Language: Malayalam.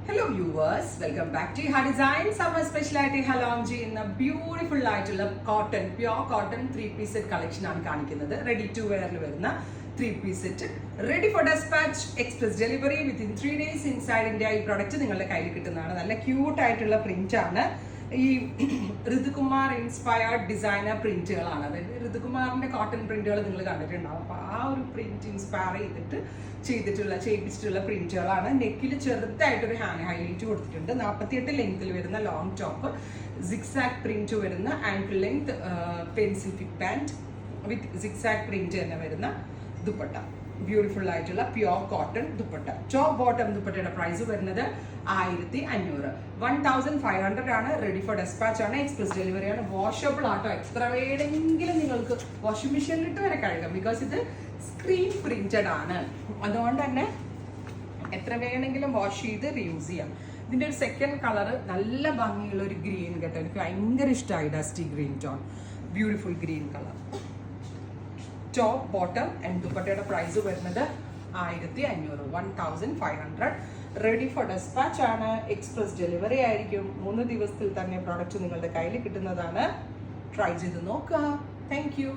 Hello viewers, welcome back to Iha Design. Summer speciality Halonji in a beautiful ആയിട്ടുള്ള cotton, pure cotton 3-piece set collection ആണ് കാണിക്കുന്നത്. Ready to wear വരുന്ന 3-piece set. Ready for dispatch, express delivery within 3 days inside India. ഈ പ്രോഡക്റ്റ് നിങ്ങളുടെ കയ്യിൽ കിട്ടുന്നതാണ്. നല്ല ക്യൂട്ട് ആയിട്ടുള്ള പ്രിന്റ് ആണ്. ഈ ഋതുകുമാർ ഇൻസ്പയർഡ് ഡിസൈനർ പ്രിന്റുകളാണ്. അതായത് ഋതുകുമാറിന്റെ കോട്ടൺ പ്രിന്റുകൾ നിങ്ങൾ കണ്ടിട്ടുണ്ടാവും. അപ്പോൾ ആ ഒരു പ്രിന്റ് ഇൻസ്പയർ ചെയ്യിപ്പിച്ചിട്ടുള്ള പ്രിന്റുകളാണ്. നെക്കിൽ ചെറുതായിട്ടൊരു ഹാൻഡ് ഹൈലൈറ്റ് കൊടുത്തിട്ടുണ്ട്. 48 ലെങ്ത്തിൽ വരുന്ന ലോങ് ടോപ്പ്, സിക്സാക് പ്രിന്റ് വരുന്ന ankle length pencil fit pant with zigzag print തന്നെ വരുന്ന ദുപ്പട്ട. ബ്യൂട്ടിഫുൾ ആയിട്ടുള്ള pure cotton dupatta. Top bottom ദുപ്പട്ടയുടെ പ്രൈസ് വരുന്നത് 1500. 1500 ആണ്. റെഡി ഫോർ ഡെസ്പാച്ച് ആണ്. എക്സ്പ്രസ് ഡെലിവറി ആണ്. വാഷബിൾ ആട്ടോ. എത്ര വേണമെങ്കിലും നിങ്ങൾക്ക് വാഷിംഗ് മെഷീനിലിട്ട് വരെ കഴുകാം. ബിക്കോസ് ഇത് സ്ക്രീൻ പ്രിന്റഡ് ആണ്. അതുകൊണ്ട് തന്നെ എത്ര വേണമെങ്കിലും വാഷ് ചെയ്ത് റീയൂസ് ചെയ്യാം. ഇതിന്റെ ഒരു സെക്കൻഡ് കളർ നല്ല ഭംഗിയുള്ള ഒരു ഗ്രീൻ കേട്ടോ. എനിക്ക് ഭയങ്കര ഇഷ്ടമായി. Dusty green tone. Beautiful green colour. Top bottom and ദുപ്പട്ടയുടെ പ്രൈസ് വരുന്നത് 1500. 1500. റെഡി ഫോർ ഡെസ്പാച്ച് ആണ്. എക്സ്പ്രസ് ഡെലിവറി ആയിരിക്കും. 3 ദിവസത്തിൽ തന്നെ പ്രോഡക്റ്റ് നിങ്ങളുടെ കയ്യിൽ കിട്ടുന്നതാണ്. ട്രൈ ചെയ്ത് നോക്കുക. Thank you.